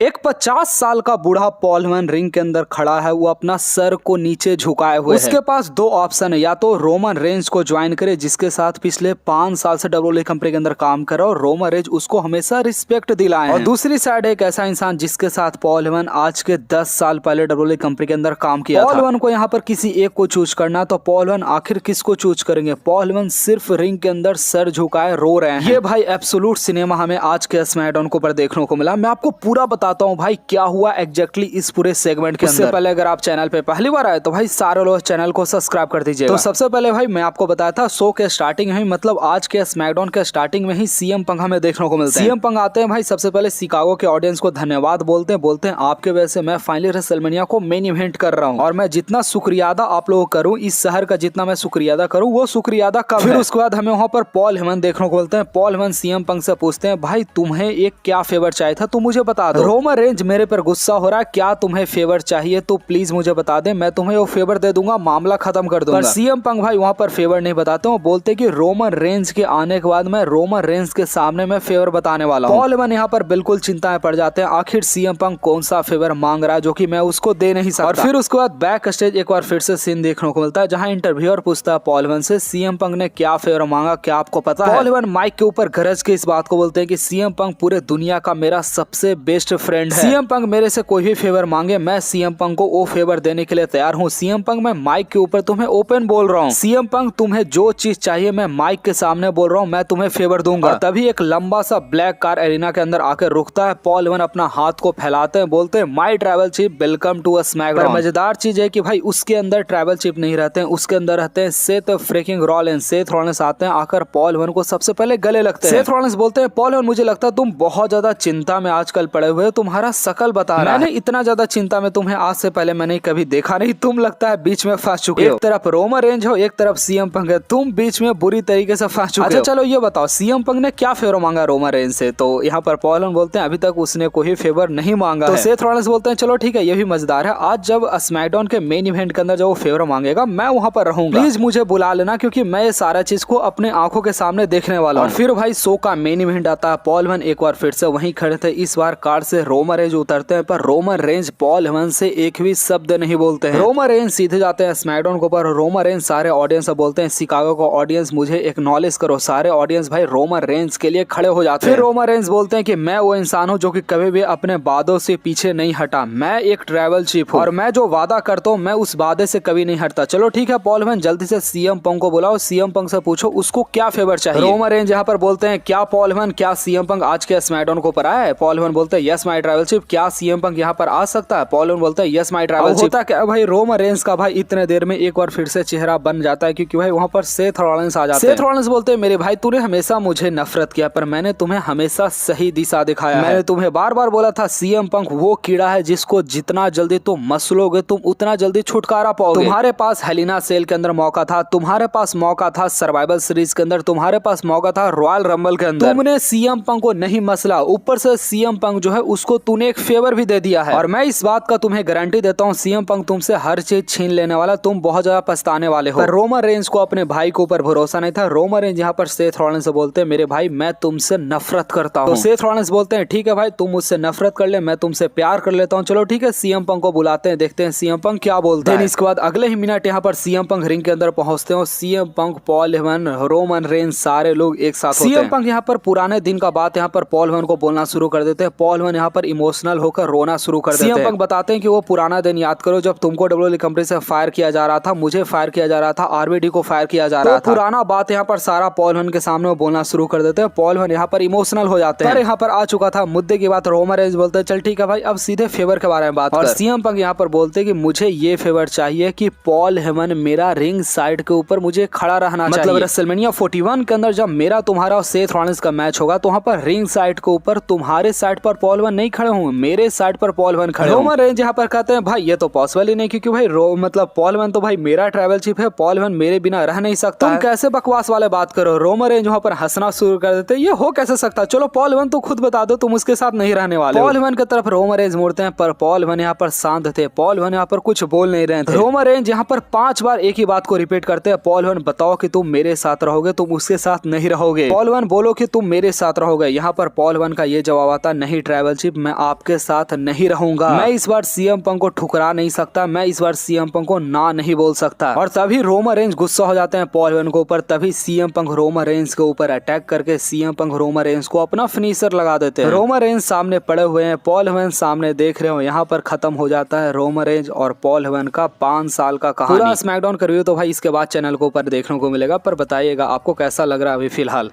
एक 50 साल का बूढ़ा पॉल हेमन रिंग के अंदर खड़ा है। वो अपना सर को नीचे झुकाए हुए है। उसके पास दो ऑप्शन है, या तो रोमन रेंज को ज्वाइन करे जिसके साथ पिछले 5 साल से WWE कंपनी के अंदर काम कर रहा है और रोमन रेंज उसको हमेशा रिस्पेक्ट दिलाए, और दूसरी साइड एक ऐसा इंसान जिसके साथ पॉल हेमन आज के 10 साल पहले WWE कंपनी के अंदर काम किया था। पॉल हेमन को यहाँ पर किसी एक को चूज करना, तो पॉल हेमन आखिर किसको चूज करेंगे? पॉल हेमन सिर्फ रिंग के अंदर सर झुकाए रो रहे हैं। ये भाई एब्सोल्यूट सिनेमा हमें आज के स्मैकडाउन के ऊपर देखने को मिला। मैं आपको पूरा बताता हूँ भाई क्या हुआ एग्जैक्टली इस पूरे सेगमेंट के अंदर। इससे पहले अगर आप चैनल पे पहली बार आए तो भाई सारे लोग चैनल को सब्सक्राइब कर दीजिएगा। तो सबसे पहले भाई मैं आपको बताया था शो के स्टार्टिंग में, मतलब आज के स्मैकडाउन के स्टार्टिंग में ही सीएम पंक हमें देखने को मिलते हैं। सीएम पंक आते हैं भाई, सबसे पहले शिकागो के ऑडियंस को धन्यवाद बोलते हैं आपके वजह से मैं फाइनली रेसलमेनिया को मेन इवेंट कर रहा हूँ, और मैं जितना शुक्रिया अदा आप लोगों को करूँ, इस शहर का जितना मैं शुक्रिया अदा करूँ वो शुक्रिया अदा कम है। फिर उसके बाद हमें वहाँ पर पॉल हेमन देखने को मिलते हैं। पॉल हेमन सीएम पंक से पूछते हैं भाई तुम्हें एक क्या फेवर चाहिए था, तुम मुझे बता दो। रोमन रेंज मेरे पर गुस्सा हो रहा है, क्या तुम्हें फेवर चाहिए तो प्लीज मुझे बता दे, मैं तुम्हें वो फेवर दे दूंगा, मामला खत्म कर दूंगा। पर सीएम पंक भाई वहाँ पर फेवर नहीं बताते हैं, बोलते कि रोमन रेंज के आने के बाद मैं रोमन रेंज के सामने मैं फेवर बताने वाला हूँ। पॉल हेमन यहाँ पर बिल्कुल चिंता में पड़ जाते हैं, आखिर सीएम पंक कौन सा फेवर मांग रहा है जो कि मैं उसको दे नहीं सकता। और फिर उसके बाद बैक स्टेज एक बार फिर से सीन देखने को मिलता है जहाँ इंटरव्यूअर पूछता है पॉल हेमन से सीएम पंक ने क्या फेवर मांगा, क्या आपको पता है? पॉल हेमन माइक के ऊपर गरज के इस बात को बोलते हैं कि सीएम पंक पूरे दुनिया का मेरा सबसे बेस्ट फ्रेंड है। सीएम पंक मेरे से कोई भी फेवर मांगे मैं सीएम पंक को वो फेवर देने के लिए तैयार हूँ। सीएम पंक मैं माइक के ऊपर तुम्हें ओपन बोल रहा हूँ, सीएम पंक तुम्हें जो चीज चाहिए मैं माइक के सामने बोल रहा हूँ, मैं तुम्हें फेवर दूंगा। और तभी एक लंबा सा ब्लैक कार एरिना के अंदर आकर रुकता है। पॉल हेमन अपना हाथ को फैलाते हैं, बोलते हैं my travel chip welcome to a SmackDown. मजेदार चीज है कि भाई उसके अंदर ट्रैवल चिप नहीं रहते हैं, उसके अंदर रहते हैं Seth freaking Rollins. Seth Rollins आते हैं, आकर पॉल हेमन को सबसे पहले गले लगते हैं। सेथ रॉलिंस बोलते हैं पॉल हेमन मुझे लगता है तुम बहुत ज्यादा चिंता में आजकल पड़े हुए हो, तुम्हारा शकल बता रहा है। मैंने इतना ज्यादा चिंता में तुम्हें आज से पहले मैंने कभी देखा नहीं, तुम लगता है बीच में फंस चुके हो। एक तरफ रोमन रेंज हो, एक तरफ सीएम पंक है, तुम बीच में बुरी तरीके से फंस चुके हो। अच्छा चलो ये बताओ सीएम पंक ने क्या फेवर मांगा रोमन रेंज से? तो यहाँ पर पॉल हेमन बोलते हैं अभी तक उसने कोई फेवर नहीं मांगा तो सेथ रॉलिंस बोलते हैं चलो ठीक है, ये भी मजेदार है, आज जब स्मैकडाउन के मेन इवेंट के अंदर जब वो फेवर मांगेगा मैं वहाँ पर रहूंगा, प्लीज मुझे बुला लेना क्योंकि मैं ये सारा चीज को अपने आंखों के सामने देखने वाला हूँ। और फिर भाई शो का मेन इवेंट आता है। पॉल हेमन एक बार फिर से वहीं खड़े थे, इस बार कार से रोमन रेंज उतरते हैं, पर रोमन रेंज पॉल हेमन से एक भी शब्द नहीं बोलते हैं। रोमन रेंज सीधे जाते हैं स्मैकडाउन के ऊपर। रोमन रेंज सारे ऑडियंस से बोलते हैं शिकागो को ऑडियंस मुझे एक्नॉलेज करो। सारे ऑडियंस भाई रोमन रेंज के लिए खड़े हो जाते हैं। फिर रोमन रेंज बोलते हैं कि मैं वो इंसान हूँ जो कि कभी भी अपने वादों से पीछे नहीं हटा, मैं एक ट्रैवल चीफ हूँ और मैं जो वादा करता हूँ मैं उस वादे से कभी नहीं हटता। चलो ठीक है पॉल हेमन जल्दी से सीएम पंक को बुलाओ, सीएम पंक से पूछो उसको क्या फेवर चाहिए। रोमन रेंज यहाँ पर बोलते हैं क्या पॉल हेमन, क्या सीएम पंक आज के स्मैकडाउन को ऊपर आया है? पॉल हेमन बोलते हैं यस माय ट्रैवल चीफ, क्या सीएम पंक यहाँ पर आ सकता है? पॉल हेमन बोलते हैं यस माय ट्रैवल चीफ। होता क्या भाई रोमन रेंज का भाई इतने देर में एक बार फिर से चेहरा बन जाता है क्योंकि भाई वहाँ पर सेथ रॉलिंस आ जाते हैं। सेथ रॉलिंस बोलते हैं मेरे भाई तूने हमेशा मुझे नफरत किया पर मैंने तुम्हें हमेशा सही दिशा दिखाया। मैंने तुम्हें बार बार बोला था सीएम पंक वो कीड़ा है जिसको जितना जल्दी तुम मसलोगे तुम उतना जल्दी छुटकारा पाओगे। तुम्हारे पास हेलिना सेल के अंदर मौका था, तुम्हारे पास मौका था सर्वाइवल सीरीज के अंदर, तुम्हारे पास मौका था रॉयल रंबल के अंदर, तुमने सीएम पंक को नहीं मसला, ऊपर से सीएम पंक जो है उसको तूने एक फेवर भी दे दिया है। और मैं इस बात का तुम्हें गारंटी देता हूँ सीएम पंक तुमसे हर चीज छीन लेने वाला, तुम बहुत ज्यादा पछताने वाले हो। पर रोमन रेंज को अपने भाई के ऊपर भरोसा नहीं था। रोमन रेंज यहाँ पर सेथ रॉलिंस से बोलते हैं मेरे भाई मैं तुमसे नफरत करता हूँ। तो सेथ रॉलिंस बोलते हैं ठीक है भाई तुम मुझसे नफरत कर ले, मैं तुमसे प्यार कर लेता हूँ। चलो ठीक है सीएम पंक को बुलाते हैं, देखते हैं सीएम पंक क्या बोलते हैं। इसके बाद अगले ही मिनट यहाँ पर सीएम पंक रिंग के अंदर पहुंचते हैं। CM Punk, Paul Heyman, Roman Reigns सारे लोग एक साथ होते हैं। सीएम पंक यहाँ पर पुराने दिन का बात यहाँ पर पॉल हेमन को बोलना शुरू कर देते हैं। पॉल हेमन यहाँ पर इमोशनल होकर रोना शुरू कर देते हैं। सीएम पंक बताते हैं कि वो पुराना दिन याद करो जब तुमको WWE कंपनी से फायर किया जा रहा था, मुझे फायर किया जा रहा था, आरबीडी को फायर किया जा रहा था। पुराना बात यहाँ पर सारा पॉल हेमन के सामने वो बोलना शुरू कर देते हैं। पॉल हेमन यहाँ पर इमोशनल हो जाते हैं। यहाँ पर आ चुका था मुद्दे की बात। रोमन रेंज बोलते हैं चल ठीक है भाई अब सीधे फेवर के बारे में बात कर। सीएम पंक यहाँ पर बोलते हैं कि मुझे ये फेवर चाहिए कि पॉल हेमन मेरा रिंग साइड के ऊपर मुझे खड़ा रहना चाहिए। मतलब रेसलमेनिया 41 के अंदर जब मेरा तुम्हारा और सेथ रॉलिंस का मैच होगा तो वहाँ पर रिंग साइड के ऊपर तुम्हारे साइड पर पॉल हेमन नहीं खड़े होंगे, मेरे साइड पर पॉल हेमन खड़े। रोमन रेंज यहाँ पर कहते हैं भाई ये तो पॉसिबल ही नहीं क्योंकि भाई मतलब पॉल हेमन तो भाई मेरा ट्रैवल चीफ है, पॉल हेमन मेरे बिना रह नहीं सकता। तुम कैसे बकवास वाले बात करो? रोमन रेंज वहाँ पर हंसना शुरू कर देते हैं, ये हो कैसे सकता? चलो पॉल हेमन तो खुद बता दो तुम उसके साथ नहीं रहने वाले। पॉल हेमन की तरफ रोमन रेंज मुड़ते हैं पर पॉल हेमन यहाँ पर शांत थे, पॉल हेमन यहाँ पर कुछ बोल नहीं रहे थे। रोमन रेंज यहाँ पर 5 बार एक ही बात को रिपीट करते हैं, पॉल हेमन बताओ कि तुम मेरे साथ रहोगे, तुम उसके साथ नहीं रहोगे। पॉल हेमन बोलो कि तुम मेरे साथ रहोगे। यहाँ पर पॉल हेमन का ये जवाब आता नहीं ट्रैवल चीफ मेंबरशिप मैं आपके साथ नहीं रहूंगा। मैं इस बार सीएम पंक को ठुकरा नहीं सकता, मैं इस बार सीएम पंक को ना नहीं बोल सकता। और तभी रोमन रेंज गुस्सा हो जाते हैं पॉल हेमन के ऊपर। तभी सीएम पंक रोमन रेंज के ऊपर अटैक करके सीएम पंक रोमन रेंज को अपना फिनिशर लगा देते हैं। रोमन रेंज सामने पड़े हुए हैं, पॉल हेमन सामने देख रहे हो। यहाँ पर खत्म हो जाता है रोमन रेंज और पॉल हेमन का 5 साल का कहानी। पूरा स्मैकडाउन का रिव्यू तो भाई इसके बाद चैनल के ऊपर देखने को मिलेगा, पर बताइएगा आपको कैसा लग रहा है अभी फिलहाल।